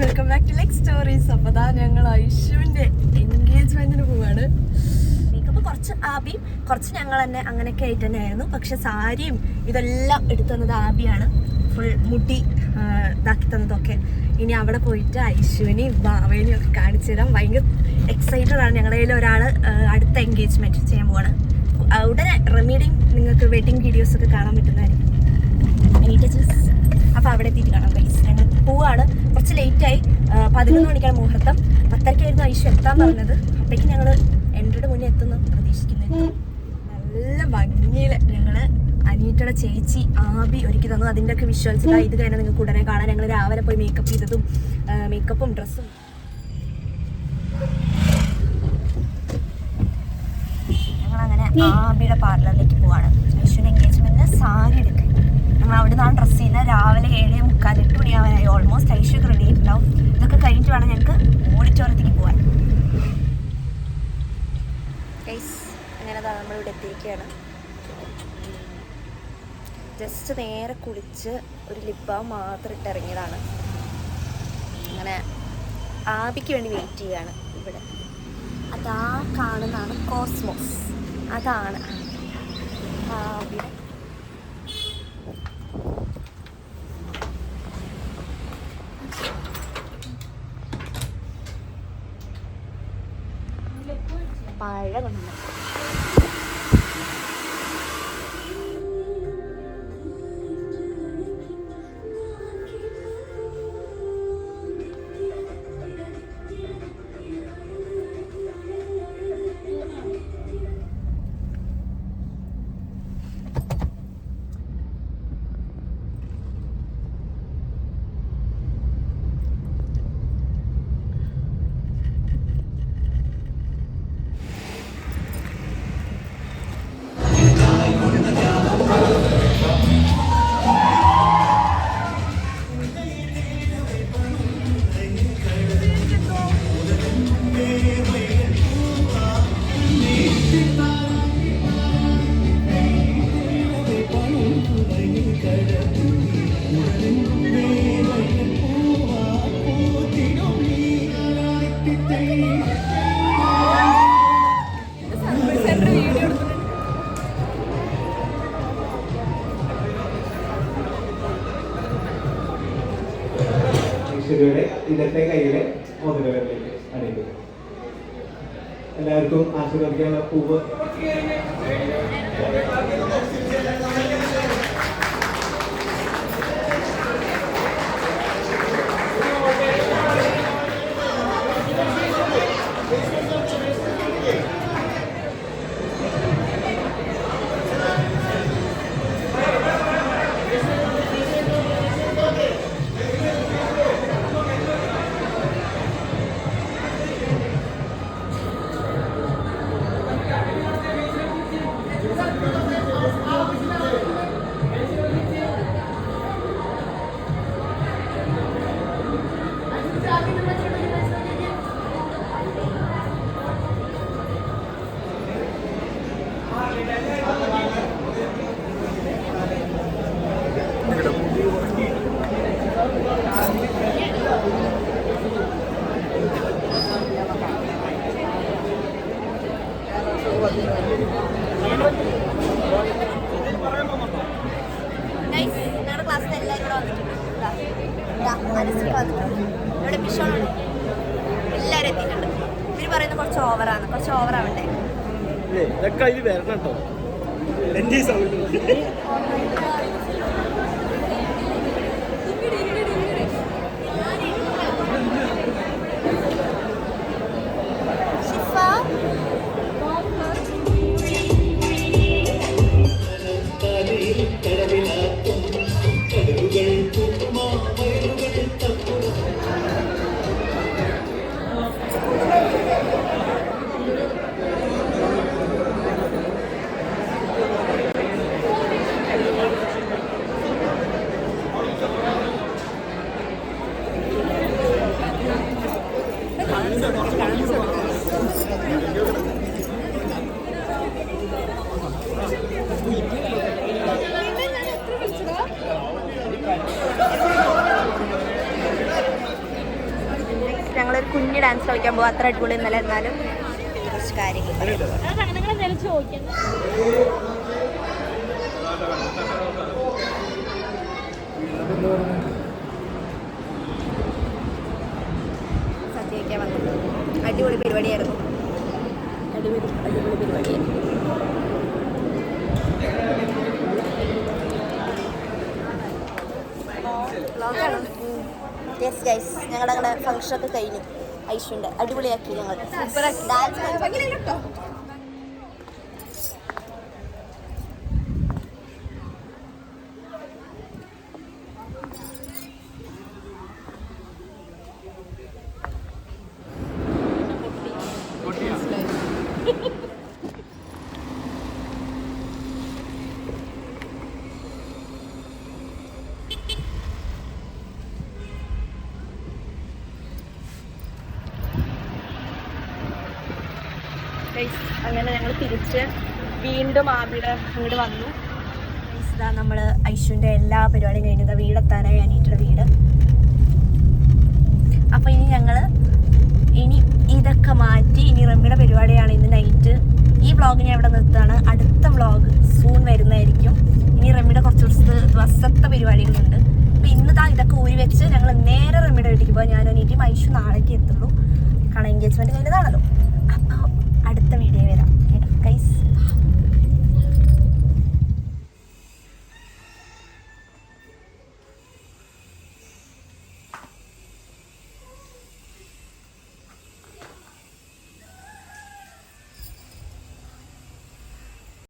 Welcome back to like stories. അപ്പോൾ അതാ ഞങ്ങൾ ഐഷുവിൻ്റെ എൻഗേജ്മെൻറ്റിന് പോവാണ്. മേക്കപ്പ് കുറച്ച് ആബിയും കുറച്ച് ഞങ്ങൾ തന്നെ അങ്ങനെയൊക്കെ ആയിട്ട് തന്നെ ആയിരുന്നു. പക്ഷെ സാരിയും ഇതെല്ലാം എടുത്തു തന്നത് ആബിയാണ്. ഫുൾ മുടി ഇതാക്കി തന്നതൊക്കെ. ഇനി അവിടെ പോയിട്ട് ഐഷുവിനെയും വാവേനെയും ഒക്കെ കാണിച്ചു തരാം. ഭയങ്കര എക്സൈറ്റഡ് ആണ്. ഞങ്ങളുടെ കയ്യിൽ ഒരാൾ അടുത്ത എൻഗേജ്മെൻറ്റ് ചെയ്യാൻ പോവാണ്. ഉടനെ റെമീഡിങ് നിങ്ങൾക്ക് വെഡിങ് വീഡിയോസൊക്കെ കാണാൻ പറ്റുന്നതായിരിക്കും. അപ്പോൾ അവിടെ എത്തിയിട്ട് കാണാം ഗൈസ്. ഞങ്ങൾ പോവാണ്. കുറച്ച് ലേറ്റായി. 11 മണിക്കാണ് മുഹൂർത്തം. 10:30 ഐഷു എത്താൻ പറഞ്ഞത്. അപ്പോഴേക്കും ഞങ്ങൾ എൻ്റെ മുന്നേ എത്തുന്നു പ്രതീക്ഷിക്കുന്നത്. നല്ല ഭംഗിയിൽ ഞങ്ങൾ അനീറ്റയുടെ ചേച്ചി ആബി ഒരുക്കി തന്നു. അതിൻ്റെയൊക്കെ വിഷ്വൽസ് ഇത് കഴിഞ്ഞാൽ നിങ്ങൾക്ക് ഉടനെ കാണാൻ. ഞങ്ങൾ രാവിലെ പോയി മേക്കപ്പ് ചെയ്തതും മേക്കപ്പും ഡ്രസ്സും. ഞങ്ങളങ്ങനെ ആബിയുടെ പാർലറിലേക്ക് പോവാണ്. ഐഷുവിൻ്റെ എൻഗേജ്മെൻറ്റിന് സാരി എടുക്കുക. നമ്മൾ അവിടെ നിന്നാണ് ഡ്രസ്സ് ചെയ്യുന്നത്. രാവിലെ 7:45 8 മണിയാവാനായി. ഓൾമോസ്റ്റ് ഐഷൊക്കെ റെഡി ആയിട്ടുണ്ടാവും. ഇതൊക്കെ കഴിഞ്ഞിട്ട് വേണം ഞങ്ങൾക്ക് ഓഡിറ്റോറിയത്തേക്ക് പോകാൻ. അങ്ങനെ നമ്മളിവിടെ എത്തിയിരിക്കുകയാണ്. ജസ്റ്റ് നേരെ കുളിച്ച് ഒരു ലിപ് ബാം മാത്രം ഇട്ടിറങ്ങിയതാണ്. അങ്ങനെ ആബിക്ക് വേണ്ടി വെയിറ്റ് ചെയ്യുകയാണ് ഇവിടെ. അതാ കാണുന്നതാണ് കോസ്മോസ്. അതാണ് ആബിയുടെ പഴം. ഇന്നത്തെ കയ്യിലെ മോതിരവിരലിലേക്ക് അണിയിക്കുക. എല്ലാവർക്കും ആശീർവദിക്കാനുള്ള പൂവ്. ഞങ്ങളുടെ ക്ലാസ്സിൽ എല്ലാവരും ഇവിടെ വന്നിട്ടുണ്ട്. ഇവിടെ പിഷോണുണ്ട്. എല്ലാവരും എത്തിയിട്ടുണ്ട്. ഇവർ പറയുന്നത് കുറച്ച് ഓവറാണ്. കുറച്ച് ഓവറാവണ്ടേ? ഞങ്ങളൊരു കുഞ്ഞ് ഡാൻസ് കളിക്കാൻ പോകും. അത്ര അടിപൊളി എന്നല്ല, എന്നാലും കുറച്ച് കാര്യങ്ങൾ സദ്യ വയ്ക്കാൻ വന്നത്. അടിപൊളി പരിപാടിയായിരുന്നു. അടിപൊളി പരിപാടിയായിരുന്നു. യെസ് ഗൈസ്, ഞങ്ങളുടെ ഫംഗ്ഷനൊക്കെ കഴിഞ്ഞു. ഐഷുണ്ട് അടിപൊളിയാക്കി ഞങ്ങൾ. ഡാൻസ് അങ്ങനെ ഞങ്ങൾ തിരിച്ച് വീണ്ടും ആബിയുടെ അങ്ങോട്ട് വന്നു. ഇതാ നമ്മൾ ഐഷുവിൻ്റെ എല്ലാ പരിപാടിയും കഴിഞ്ഞത്. വീടെത്താനായി, അനീറ്റയുടെ വീട്. അപ്പോൾ ഇനി ഇതൊക്കെ മാറ്റി ഇനി റമ്മിയുടെ പരിപാടിയാണ് ഇന്ന് നൈറ്റ്. ഈ വ്ളോഗ് ഞാൻ ഇവിടെ നിർത്തുകയാണ്. അടുത്ത വ്ളോഗ് സൂൺ വരുന്നതായിരിക്കും. ഇനി റമ്മിയുടെ കുറച്ച് ദിവസത്തെ പരിപാടികളുണ്ട്. അപ്പോൾ ഇന്ന് ഇതൊക്കെ ഊരി വെച്ച് ഞങ്ങൾ നേരെ റമ്മിയുടെ വീട്ടിലേക്ക് പോകാം. ഞാനും അനീറ്റയും ഐഷു നാളേക്ക് എത്തുള്ളൂ. കാരണം എൻഗേജ്മെൻറ്റ് കഴിഞ്ഞതാണല്ലോ. അപ്പോൾ അടുത്ത വീഡിയോ വരാം കേട്ടോ ഗൈസ്.